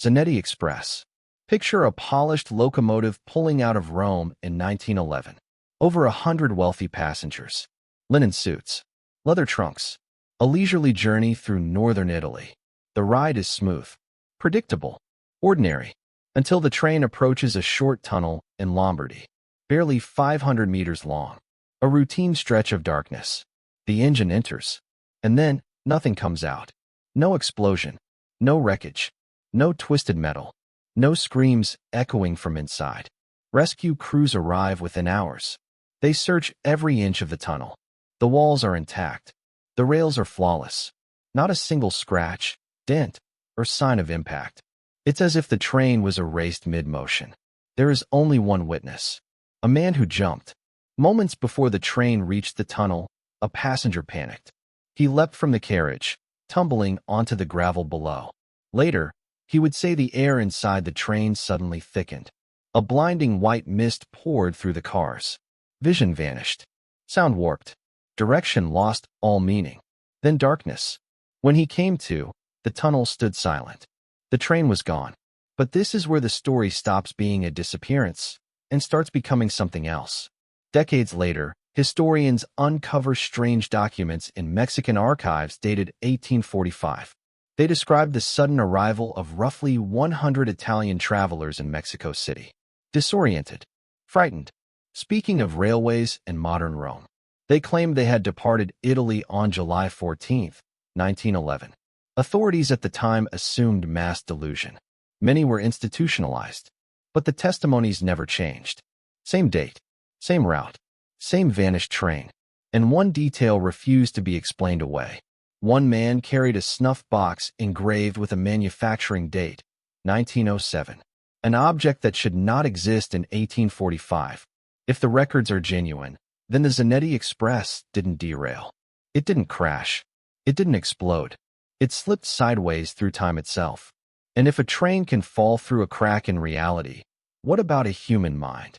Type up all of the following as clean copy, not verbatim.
Zeneti Express. Picture a polished locomotive pulling out of Rome in 1911. Over 100 wealthy passengers. Linen suits. Leather trunks. A leisurely journey through northern Italy. The ride is smooth. Predictable. Ordinary. Until the train approaches a short tunnel in Lombardy. Barely 500 meters long. A routine stretch of darkness. The engine enters. And then, nothing comes out. No explosion. No wreckage. No twisted metal. No screams echoing from inside. Rescue crews arrive within hours. They search every inch of the tunnel. The walls are intact. The rails are flawless. Not a single scratch, dent, or sign of impact. It's as if the train was erased mid-motion. There is only one witness. A man who jumped. Moments before the train reached the tunnel, a passenger panicked. He leapt from the carriage, tumbling onto the gravel below. Later, he would say the air inside the train suddenly thickened. A blinding white mist poured through the cars. Vision vanished. Sound warped. Direction lost all meaning. Then darkness. When he came to, the tunnel stood silent. The train was gone. But this is where the story stops being a disappearance and starts becoming something else. Decades later, historians uncover strange documents in Mexican archives dated 1845. They describe the sudden arrival of roughly 100 Italian travelers in Mexico City. Disoriented. Frightened. Speaking of railways and modern Rome, they claimed they had departed Italy on July 14, 1911. Authorities at the time assumed mass delusion. Many were institutionalized, but the testimonies never changed. Same date, same route, same vanished train, and one detail refused to be explained away. One man carried a snuff box engraved with a manufacturing date, 1907, an object that should not exist in 1845. If the records are genuine, then the Zeneti Express didn't derail. It didn't crash. It didn't explode. It slipped sideways through time itself. And if a train can fall through a crack in reality, what about a human mind?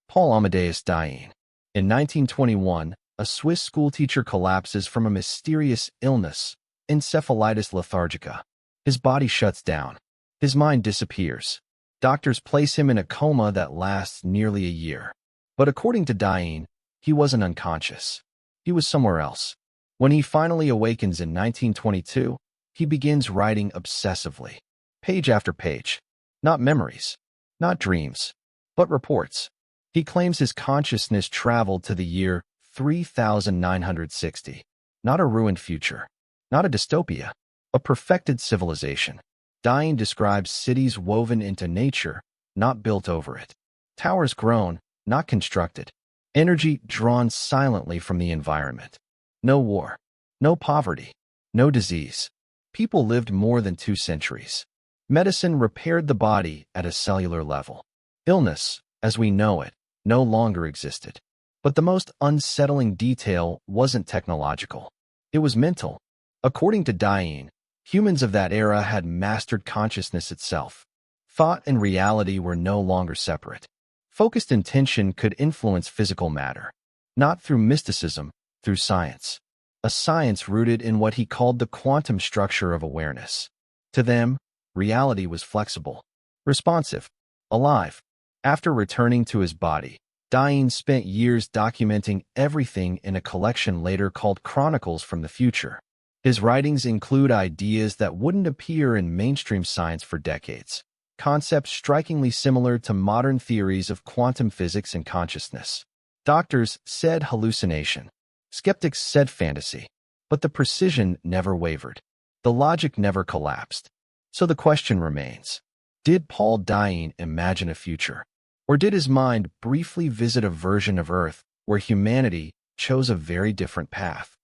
Paul Amdus Dion. In 1921, a Swiss schoolteacher collapses from a mysterious illness, encephalitis lethargica. His body shuts down. His mind disappears. Doctors place him in a coma that lasts nearly a year. But according to Dion, he wasn't unconscious. He was somewhere else. When he finally awakens in 1922, he begins writing obsessively, page after page. Not memories, not dreams, but reports. He claims his consciousness traveled to the year 3960. Not a ruined future, not a dystopia, a perfected civilization. Dion describes cities woven into nature, not built over it. Towers grown, not constructed. Energy drawn silently from the environment. No war, no poverty, no disease. People lived more than 2 centuries. Medicine repaired the body at a cellular level. Illness, as we know it, no longer existed. But the most unsettling detail wasn't technological. It was mental. According to Dion, humans of that era had mastered consciousness itself. Thought and reality were no longer separate. Focused intention could influence physical matter. Not through mysticism, through science. A science rooted in what he called the quantum structure of awareness. To them, reality was flexible, responsive, alive. After returning to his body, Dion spent years documenting everything in a collection later called Chronicles from the Future. His writings include ideas that wouldn't appear in mainstream science for decades, concepts strikingly similar to modern theories of quantum physics and consciousness. Doctors said hallucination. Skeptics said fantasy. But the precision never wavered. The logic never collapsed. So the question remains, did Paul Dion imagine a future? Or did his mind briefly visit a version of Earth where humanity chose a very different path?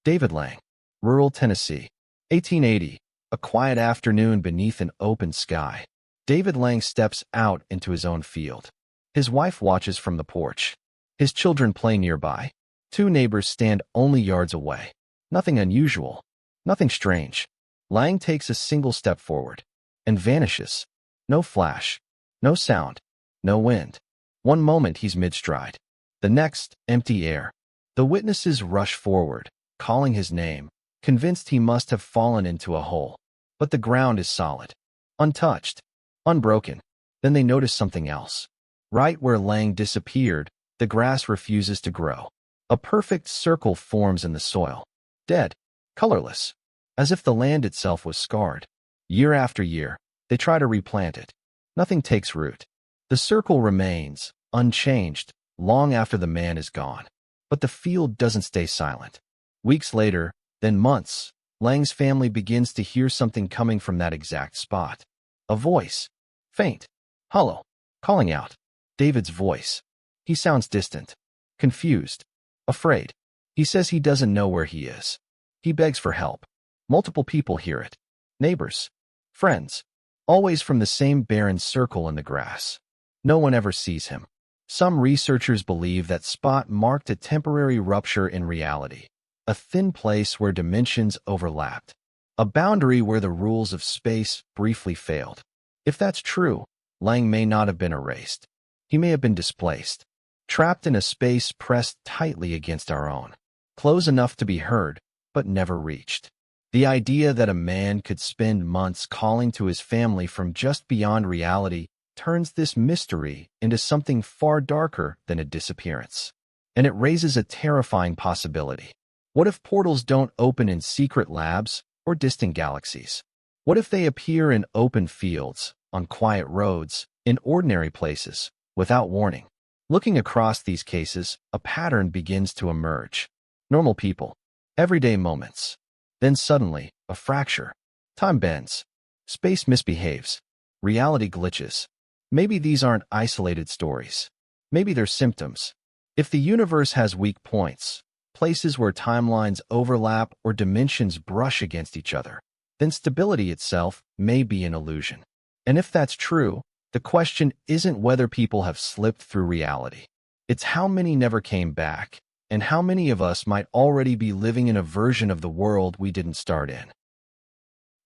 David Lang. Rural Tennessee. 1880. A quiet afternoon beneath an open sky. David Lang steps out into his own field. His wife watches from the porch. His children play nearby. 2 neighbors stand only yards away. Nothing unusual. Nothing strange. Lang takes a single step forward and vanishes. No flash. No sound. No wind. One moment he's midstride. The next, empty air. The witnesses rush forward, calling his name, convinced he must have fallen into a hole. but the ground is solid, untouched, unbroken. Then they notice something else. Right where Lang disappeared, the grass refuses to grow. A perfect circle forms in the soil, dead, colorless, as if the land itself was scarred. Year after year, they try to replant it. Nothing takes root. The circle remains, unchanged, long after the man is gone. But the field doesn't stay silent. Weeks later, then months, Lang's family begins to hear something coming from that exact spot. A voice, faint, hollow, calling out. David's voice. He sounds distant, confused, afraid. He says he doesn't know where he is. He begs for help. Multiple people hear it. Neighbors, friends, always from the same barren circle in the grass. No one ever sees him. Some researchers believe that spot marked a temporary rupture in reality, a thin place where dimensions overlapped, a boundary where the rules of space briefly failed. If that's true, Lang may not have been erased. He may have been displaced, trapped in a space pressed tightly against our own, close enough to be heard, but never reached. The idea that a man could spend months calling to his family from just beyond reality turns this mystery into something far darker than a disappearance. And it raises a terrifying possibility. What if portals don't open in secret labs or distant galaxies? What if they appear in open fields, on quiet roads, in ordinary places, without warning? Looking across these cases, a pattern begins to emerge. Normal people, everyday moments. Then suddenly, a fracture. Time bends. Space misbehaves. Reality glitches. Maybe these aren't isolated stories. Maybe they're symptoms. If the universe has weak points, places where timelines overlap or dimensions brush against each other, then stability itself may be an illusion. And if that's true, the question isn't whether people have slipped through reality. It's how many never came back, and how many of us might already be living in a version of the world we didn't start in.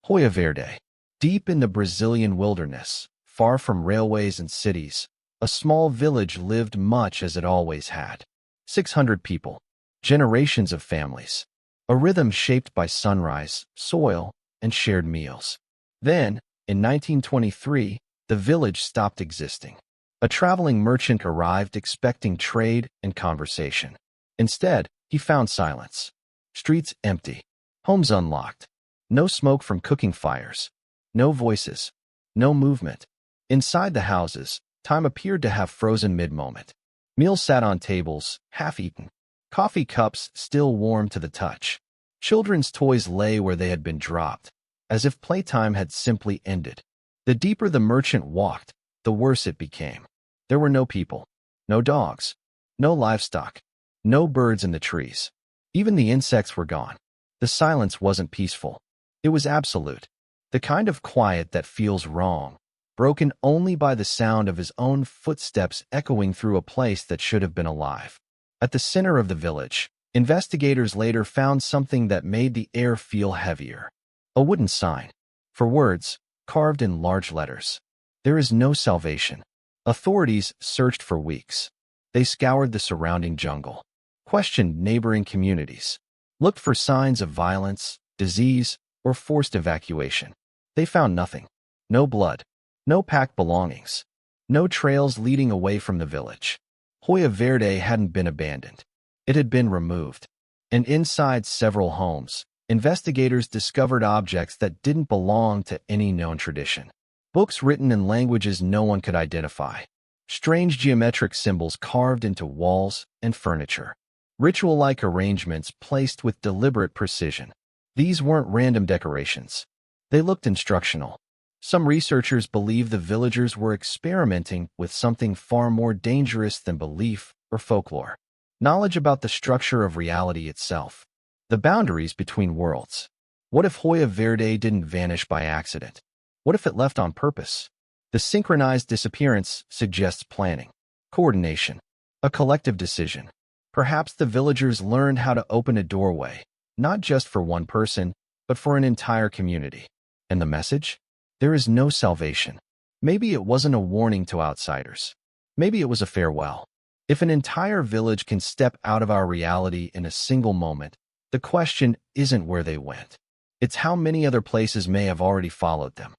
Hoya Verde. Deep in the Brazilian wilderness, far from railways and cities, a small village lived much as it always had. 600 people, generations of families, a rhythm shaped by sunrise, soil, and shared meals. Then, in 1923, the village stopped existing. A traveling merchant arrived expecting trade and conversation. Instead, he found silence. Streets empty, homes unlocked, no smoke from cooking fires, no voices, no movement. Inside the houses, time appeared to have frozen mid-moment. Meals sat on tables, half-eaten, coffee cups still warm to the touch. Children's toys lay where they had been dropped, as if playtime had simply ended. The deeper the merchant walked, the worse it became. There were no people, no dogs, no livestock, no birds in the trees. Even the insects were gone. The silence wasn't peaceful. It was absolute. The kind of quiet that feels wrong, broken only by the sound of his own footsteps echoing through a place that should have been alive. At the center of the village, investigators later found something that made the air feel heavier. A wooden sign. For words, carved in large letters. There is no salvation. Authorities searched for weeks. They scoured the surrounding jungle, questioned neighboring communities, looked for signs of violence, disease, or forced evacuation. They found nothing. No blood, no packed belongings, no trails leading away from the village. Hoya Verde hadn't been abandoned. It had been removed. And inside several homes, investigators discovered objects that didn't belong to any known tradition. Books written in languages no one could identify. Strange geometric symbols carved into walls and furniture. Ritual-like arrangements placed with deliberate precision. These weren't random decorations. They looked instructional. Some researchers believe the villagers were experimenting with something far more dangerous than belief or folklore. Knowledge about the structure of reality itself. The boundaries between worlds. What if Hoya Verde didn't vanish by accident? What if it left on purpose? The synchronized disappearance suggests planning, coordination, a collective decision. Perhaps the villagers learned how to open a doorway, not just for one person, but for an entire community. And the message? There is no salvation. Maybe it wasn't a warning to outsiders. Maybe it was a farewell. If an entire village can step out of our reality in a single moment, the question isn't where they went. It's how many other places may have already followed them.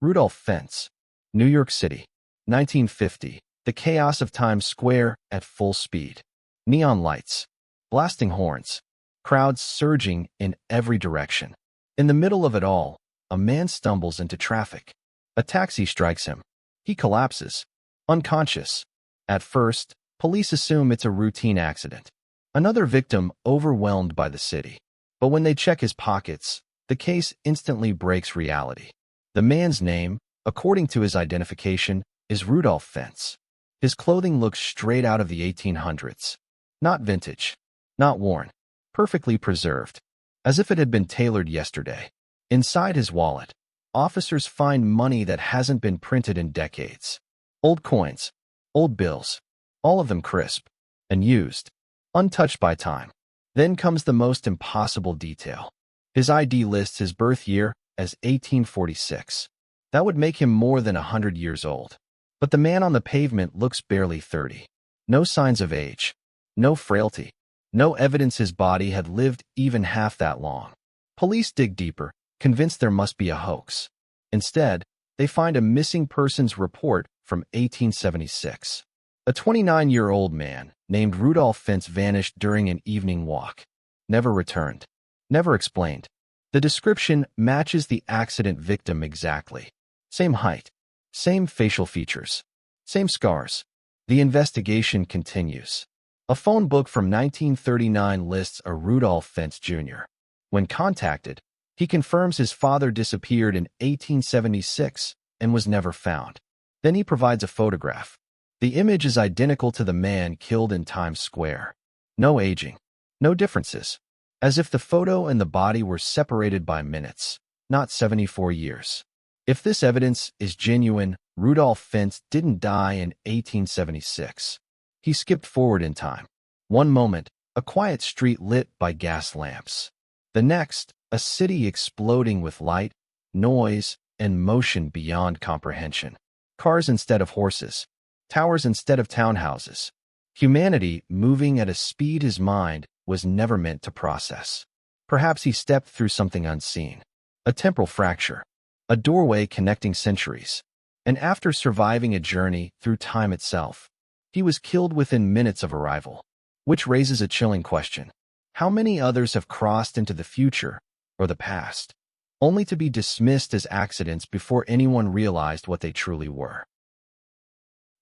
Rudolph Fentz, New York City, 1950. The chaos of Times Square at full speed. Neon lights, blasting horns, crowds surging in every direction. In the middle of it all, a man stumbles into traffic. A taxi strikes him. He collapses, unconscious. At first, police assume it's a routine accident. Another victim overwhelmed by the city. But when they check his pockets, the case instantly breaks reality. The man's name, according to his identification, is Rudolph Fentz. His clothing looks straight out of the 1800s. Not vintage, not worn, perfectly preserved, as if it had been tailored yesterday. Inside his wallet, officers find money that hasn't been printed in decades. Old coins, old bills, all of them crisp and used, untouched by time. Then comes the most impossible detail. His ID lists his birth year as 1846. That would make him more than 100 years old. But the man on the pavement looks barely 30. No signs of age, no frailty, no evidence his body had lived even half that long. Police dig deeper, convinced there must be a hoax. Instead, they find a missing persons report from 1876. A 29-year-old man named Rudolph Fentz vanished during an evening walk. Never returned. Never explained. The description matches the accident victim exactly. Same height. Same facial features. Same scars. The investigation continues. A phone book from 1939 lists a Rudolph Fentz Jr. When contacted, he confirms his father disappeared in 1876 and was never found. Then he provides a photograph. The image is identical to the man killed in Times Square. No aging. No differences. As if the photo and the body were separated by minutes, not 74 years. If this evidence is genuine, Rudolph Fentz didn't die in 1876. He skipped forward in time. One moment, a quiet street lit by gas lamps. The next, a city exploding with light, noise, and motion beyond comprehension. Cars instead of horses. Towers instead of townhouses. Humanity moving at a speed his mind was never meant to process. Perhaps he stepped through something unseen. A temporal fracture. A doorway connecting centuries. And after surviving a journey through time itself, he was killed within minutes of arrival. Which raises a chilling question. How many others have crossed into the future or the past, only to be dismissed as accidents before anyone realized what they truly were?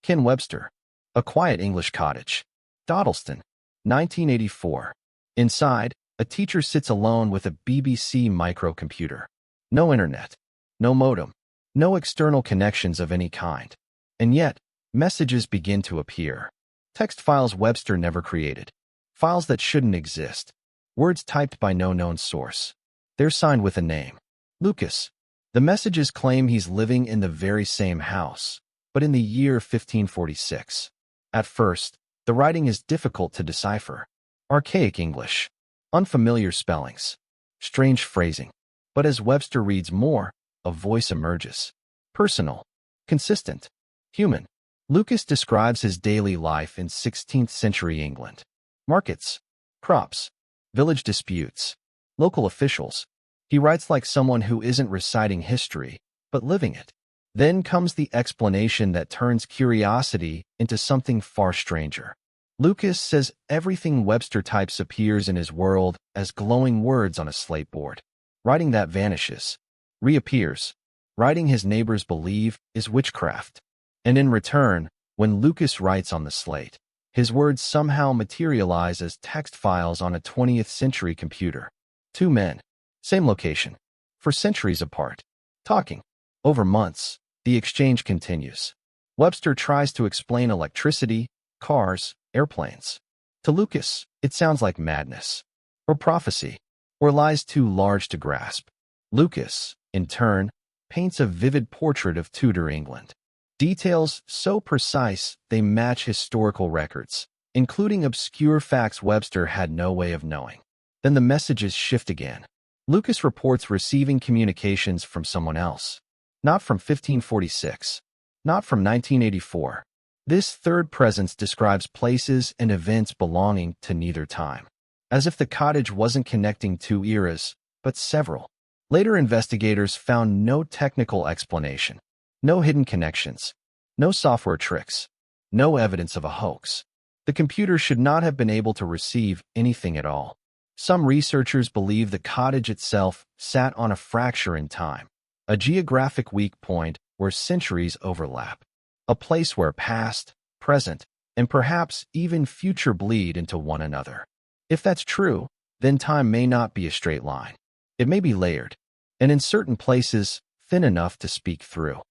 Ken Webster. A Quiet English Cottage. Dawdleston, 1984. Inside, a teacher sits alone with a BBC microcomputer. No internet. No modem. No external connections of any kind. And yet, messages begin to appear. Text files Webster never created. Files that shouldn't exist. Words typed by no known source. They're signed with a name. Lucas. The messages claim he's living in the very same house, but in the year 1546. At first, the writing is difficult to decipher. Archaic English. Unfamiliar spellings. Strange phrasing. But as Webster reads more, a voice emerges. Personal. Consistent. Human. Lucas describes his daily life in 16th century England. Markets. Crops. Village disputes. Local officials. He writes like someone who isn't reciting history, but living it. Then comes the explanation that turns curiosity into something far stranger. Lucas says everything Webster types appears in his world as glowing words on a slate board. Writing that vanishes, reappears. Writing his neighbors believe is witchcraft. And in return, when Lucas writes on the slate, his words somehow materialize as text files on a 20th century computer. Two men. Same location. For centuries apart. Talking. Over months, the exchange continues. Webster tries to explain electricity, cars, airplanes. To Lucas, it sounds like madness. Or prophecy. Or lies too large to grasp. Lucas, in turn, paints a vivid portrait of Tudor England. Details so precise they match historical records, including obscure facts Webster had no way of knowing. Then the messages shift again. Lucas reports receiving communications from someone else. Not from 1546. Not from 1984. This third presence describes places and events belonging to neither time. As if the cottage wasn't connecting two eras, but several. Later investigators found no technical explanation, no hidden connections, no software tricks, no evidence of a hoax. The computer should not have been able to receive anything at all. Some researchers believe the cottage itself sat on a fracture in time, a geographic weak point where centuries overlap, a place where past, present, and perhaps even future bleed into one another. If that's true, then time may not be a straight line. It may be layered, and in certain places, thin enough to speak through.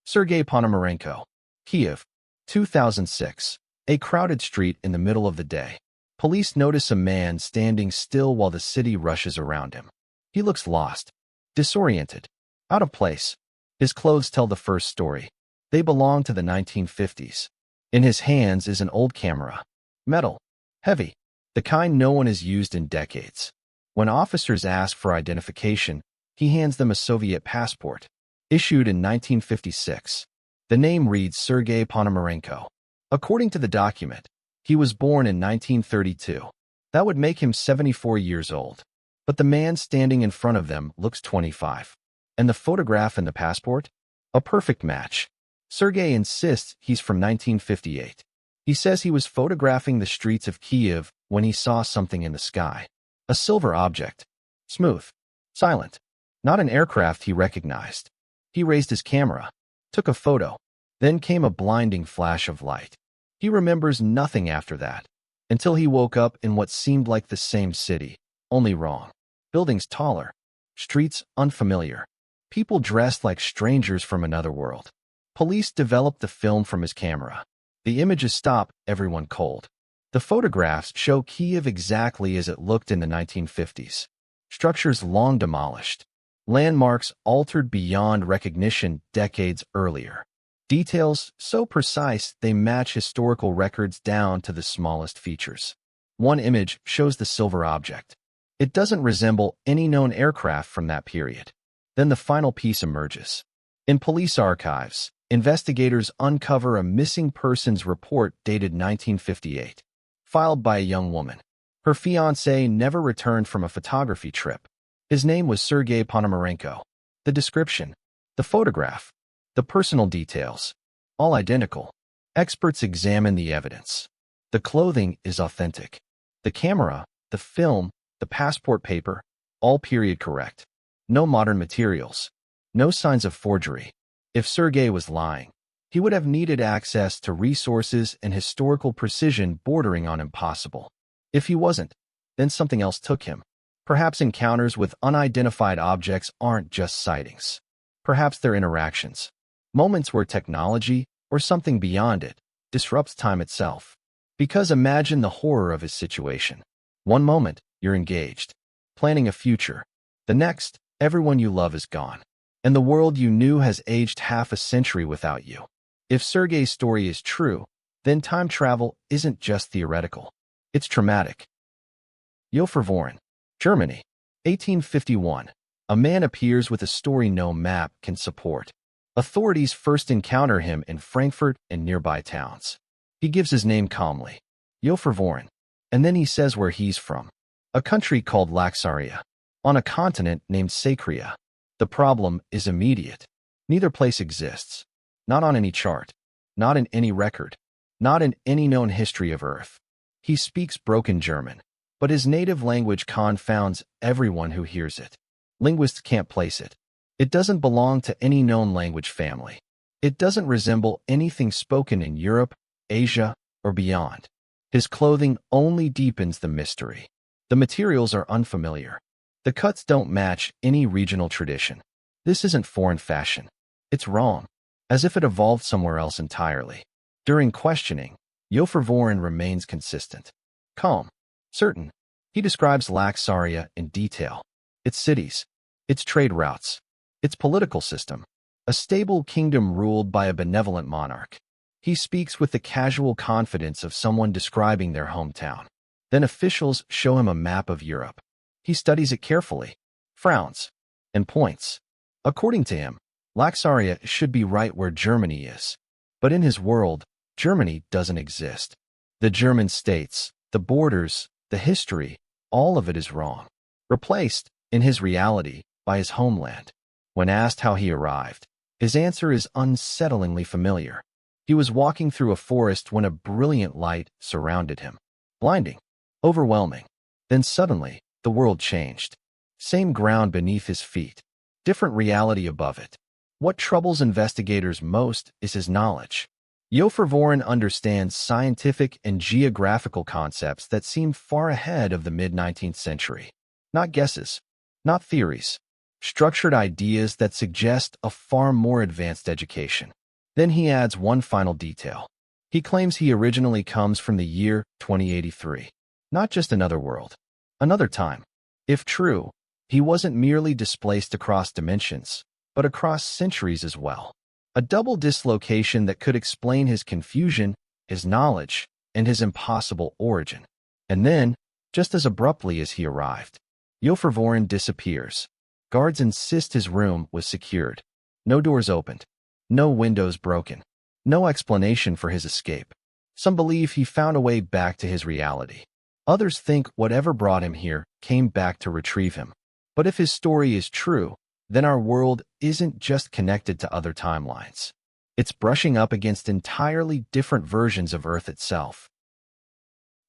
Sergey Ponomarenko, Kiev, 2006. A crowded street in the middle of the day. Police notice a man standing still while the city rushes around him. He looks lost, disoriented, out of place. His clothes tell the first story. They belong to the 1950s. In his hands is an old camera. Metal. Heavy. The kind no one has used in decades. When officers ask for identification, he hands them a Soviet passport, issued in 1956. The name reads Sergey Ponomarenko. According to the document, he was born in 1932. That would make him 74 years old. But the man standing in front of them looks 25. And the photograph in the passport? A perfect match. Sergey insists he's from 1958. He says he was photographing the streets of Kiev when he saw something in the sky. A silver object. Smooth. Silent. Not an aircraft he recognized. He raised his camera. Took a photo. Then came a blinding flash of light. He remembers nothing after that, until he woke up in what seemed like the same city, only wrong. Buildings taller. Streets unfamiliar. People dressed like strangers from another world. Police developed the film from his camera. The images stop everyone cold. The photographs show Kiev exactly as it looked in the 1950s. Structures long demolished. Landmarks altered beyond recognition decades earlier. Details so precise they match historical records down to the smallest features. One image shows the silver object. It doesn't resemble any known aircraft from that period. Then the final piece emerges. In police archives, investigators uncover a missing persons report dated 1958. Filed by a young woman. Her fiancé never returned from a photography trip. His name was Sergey Ponomarenko. The description, the photograph, the personal details, all identical. Experts examine the evidence. The clothing is authentic. The camera, the film, the passport paper, all period correct. No modern materials. No signs of forgery. If Sergey was lying, he would have needed access to resources and historical precision bordering on impossible. If he wasn't, then something else took him. Perhaps encounters with unidentified objects aren't just sightings. Perhaps they're interactions. Moments where technology, or something beyond it, disrupts time itself. Because imagine the horror of his situation. One moment, you're engaged, planning a future. The next, everyone you love is gone. And the world you knew has aged half a century without you. If Sergey's story is true, then time travel isn't just theoretical. It's traumatic. Webster, Germany, 1851. A man appears with a story no map can support. Authorities first encounter him in Frankfurt and nearby towns. He gives his name calmly, Webster, and then he says where he's from. A country called Laxaria, on a continent named Sakria. The problem is immediate. Neither place exists. Not on any chart. Not in any record. Not in any known history of Earth. He speaks broken German, but his native language confounds everyone who hears it. Linguists can't place it. It doesn't belong to any known language family. It doesn't resemble anything spoken in Europe, Asia, or beyond. His clothing only deepens the mystery. The materials are unfamiliar. The cuts don't match any regional tradition. This isn't foreign fashion. It's wrong, as if it evolved somewhere else entirely. During questioning, Webster remains consistent. Calm. Certain. He describes Laxaria in detail. Its cities. Its trade routes. Its political system. A stable kingdom ruled by a benevolent monarch. He speaks with the casual confidence of someone describing their hometown. Then officials show him a map of Europe. He studies it carefully, frowns, and points. According to him, Laxaria should be right where Germany is. But in his world, Germany doesn't exist. The German states, the borders, the history, all of it is wrong. Replaced, in his reality, by his homeland. When asked how he arrived, his answer is unsettlingly familiar. He was walking through a forest when a brilliant light surrounded him. Blinding, overwhelming. Then suddenly, the world changed. Same ground beneath his feet, different reality above it. What troubles investigators most is his knowledge. Voren understands scientific and geographical concepts that seem far ahead of the mid-19th century. Not guesses, not theories, structured ideas that suggest a far more advanced education. Then he adds one final detail. He claims he originally comes from the year 2083, not just another world, another time. If true, he wasn't merely displaced across dimensions, but across centuries as well. A double dislocation that could explain his confusion, his knowledge, and his impossible origin. And then, just as abruptly as he arrived, Voren disappears. Guards insist his room was secured. No doors opened. No windows broken. No explanation for his escape. Some believe he found a way back to his reality. Others think whatever brought him here came back to retrieve him. But if his story is true, then our world isn't just connected to other timelines. It's brushing up against entirely different versions of Earth itself.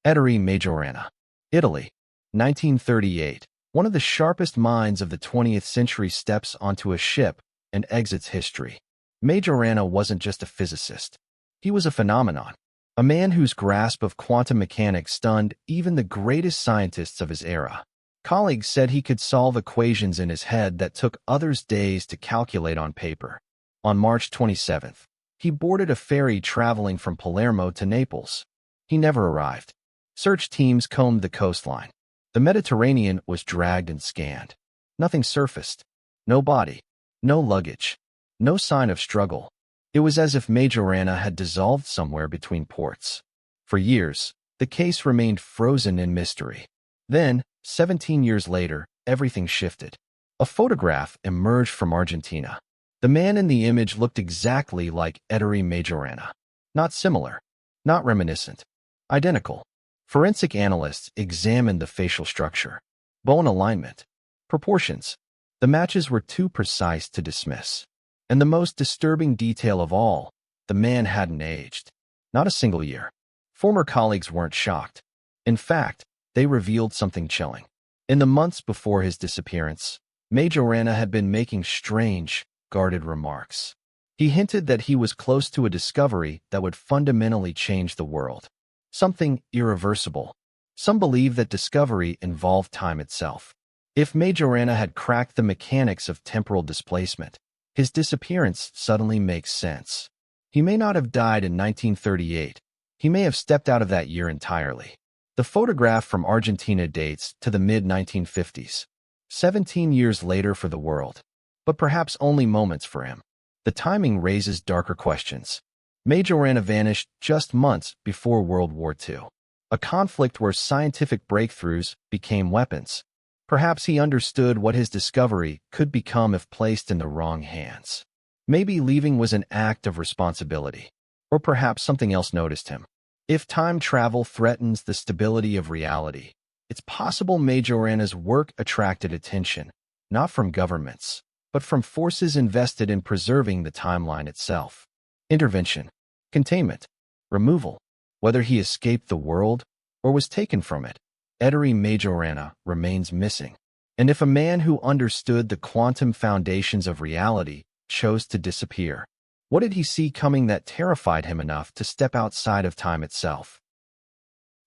Ettore Majorana, Italy, 1938. One of the sharpest minds of the 20th century steps onto a ship and exits history. Majorana wasn't just a physicist. He was a phenomenon, a man whose grasp of quantum mechanics stunned even the greatest scientists of his era. Colleagues said he could solve equations in his head that took others days to calculate on paper. On March 27th, he boarded a ferry traveling from Palermo to Naples. He never arrived. Search teams combed the coastline. The Mediterranean was dragged and scanned. Nothing surfaced. No body. No luggage. No sign of struggle. It was as if Majorana had dissolved somewhere between ports. For years, the case remained frozen in mystery. Then, 17 years later, everything shifted. A photograph emerged from Argentina. The man in the image looked exactly like Ettore Majorana. Not similar. Not reminiscent. Identical. Forensic analysts examined the facial structure, bone alignment, proportions. The matches were too precise to dismiss. And the most disturbing detail of all, the man hadn't aged. Not a single year. Former colleagues weren't shocked. In fact, they revealed something chilling. In the months before his disappearance, Majorana had been making strange, guarded remarks. He hinted that he was close to a discovery that would fundamentally change the world. Something irreversible. Some believe that discovery involved time itself. If Majorana had cracked the mechanics of temporal displacement, his disappearance suddenly makes sense. He may not have died in 1938. He may have stepped out of that year entirely. The photograph from Argentina dates to the mid-1950s. 17 years later for the world. But perhaps only moments for him. The timing raises darker questions. Majorana vanished just months before World War II. A conflict where scientific breakthroughs became weapons. Perhaps he understood what his discovery could become if placed in the wrong hands. Maybe leaving was an act of responsibility. Or perhaps something else noticed him. If time travel threatens the stability of reality, it's possible Majorana's work attracted attention, not from governments, but from forces invested in preserving the timeline itself. Intervention, containment, removal. Whether he escaped the world or was taken from it, Ettore Majorana remains missing. And if a man who understood the quantum foundations of reality chose to disappear, what did he see coming that terrified him enough to step outside of time itself?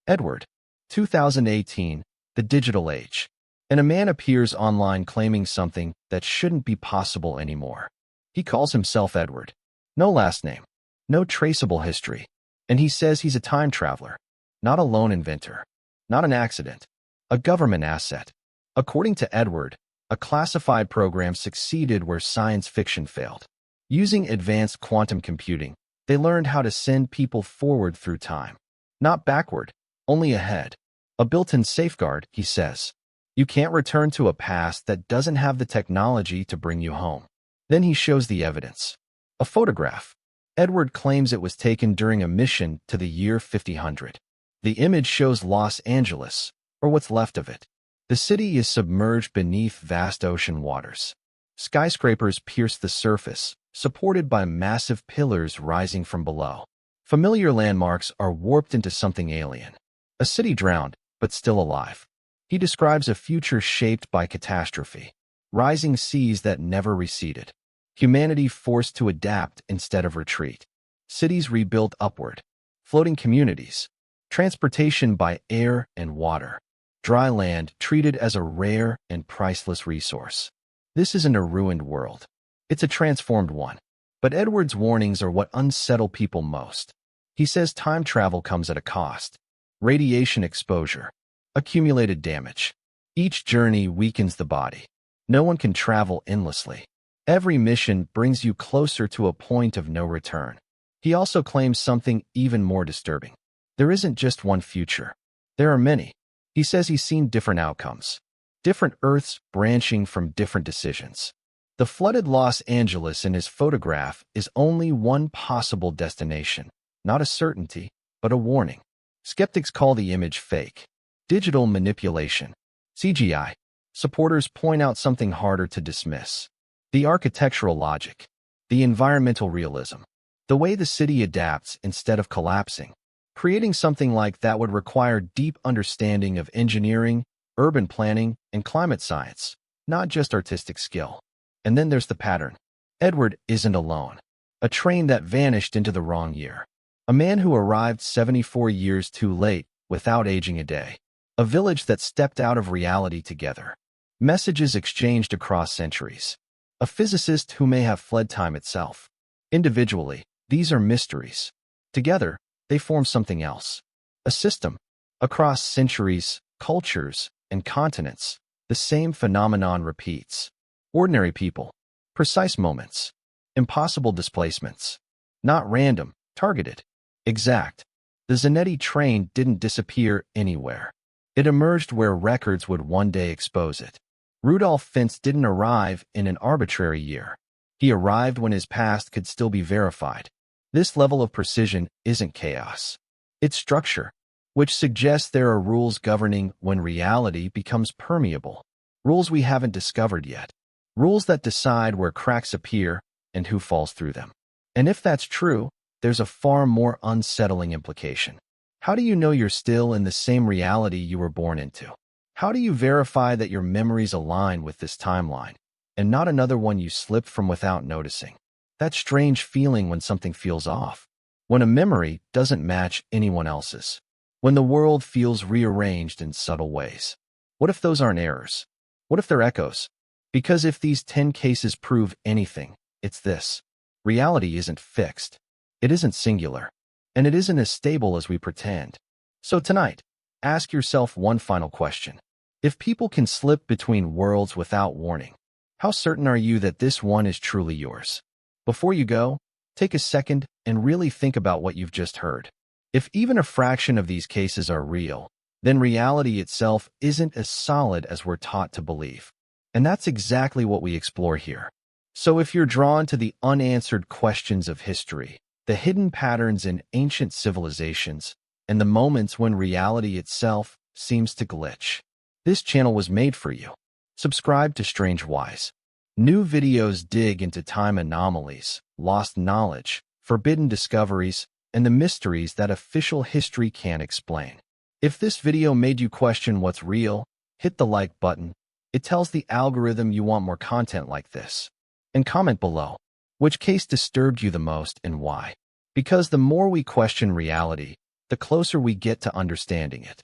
Edward, 2018, The Digital Age. And a man appears online claiming something that shouldn't be possible anymore. He calls himself Edward. No last name. No traceable history. And he says he's a time traveler. Not a lone inventor. Not an accident. A government asset. According to Edward, a classified program succeeded where science fiction failed. Using advanced quantum computing, they learned how to send people forward through time. Not backward, only ahead. A built-in safeguard, he says. You can't return to a past that doesn't have the technology to bring you home. Then he shows the evidence. A photograph. Edward claims it was taken during a mission to the year 5000. The image shows Los Angeles, or what's left of it. The city is submerged beneath vast ocean waters. Skyscrapers pierce the surface, supported by massive pillars rising from below. Familiar landmarks are warped into something alien. A city drowned, but still alive. He describes a future shaped by catastrophe. Rising seas that never receded. Humanity forced to adapt instead of retreat. Cities rebuilt upward. Floating communities. Transportation by air and water. Dry land treated as a rare and priceless resource. This isn't a ruined world. It's a transformed one. But Edward's warnings are what unsettle people most. He says time travel comes at a cost. Radiation exposure. Accumulated damage. Each journey weakens the body. No one can travel endlessly. Every mission brings you closer to a point of no return. He also claims something even more disturbing. There isn't just one future. There are many. He says he's seen different outcomes. Different Earths branching from different decisions. The flooded Los Angeles in his photograph is only one possible destination. Not a certainty, but a warning. Skeptics call the image fake. Digital manipulation. CGI. Supporters point out something harder to dismiss. The architectural logic. The environmental realism. The way the city adapts instead of collapsing. Creating something like that would require deep understanding of engineering, urban planning, and climate science, not just artistic skill. And then there's the pattern. Edward isn't alone. A train that vanished into the wrong year. A man who arrived 74 years too late without aging a day. A village that stepped out of reality together. Messages exchanged across centuries. A physicist who may have fled time itself. Individually, these are mysteries. Together, they form something else. A system. Across centuries, cultures, and continents, the same phenomenon repeats. Ordinary people. Precise moments. Impossible displacements. Not random, targeted. Exact. The Zeneti train didn't disappear anywhere. It emerged where records would one day expose it. Rudolph Fentz didn't arrive in an arbitrary year. He arrived when his past could still be verified. This level of precision isn't chaos. It's structure, which suggests there are rules governing when reality becomes permeable. Rules we haven't discovered yet. Rules that decide where cracks appear and who falls through them. And if that's true, there's a far more unsettling implication. How do you know you're still in the same reality you were born into? How do you verify that your memories align with this timeline, and not another one you slipped from without noticing? That strange feeling when something feels off. When a memory doesn't match anyone else's. When the world feels rearranged in subtle ways. What if those aren't errors? What if they're echoes? Because if these 10 cases prove anything, it's this. Reality isn't fixed. It isn't singular. And it isn't as stable as we pretend. So tonight, ask yourself one final question. If people can slip between worlds without warning, how certain are you that this one is truly yours? Before you go, take a second and really think about what you've just heard. If even a fraction of these cases are real, then reality itself isn't as solid as we're taught to believe. And that's exactly what we explore here. So if you're drawn to the unanswered questions of history, the hidden patterns in ancient civilizations, and the moments when reality itself seems to glitch, this channel was made for you. Subscribe to Strange Wise. New videos dig into time anomalies, lost knowledge, forbidden discoveries, and the mysteries that official history can't explain. If this video made you question what's real, hit the like button. It tells the algorithm you want more content like this. And comment below, which case disturbed you the most and why? Because the more we question reality, the closer we get to understanding it.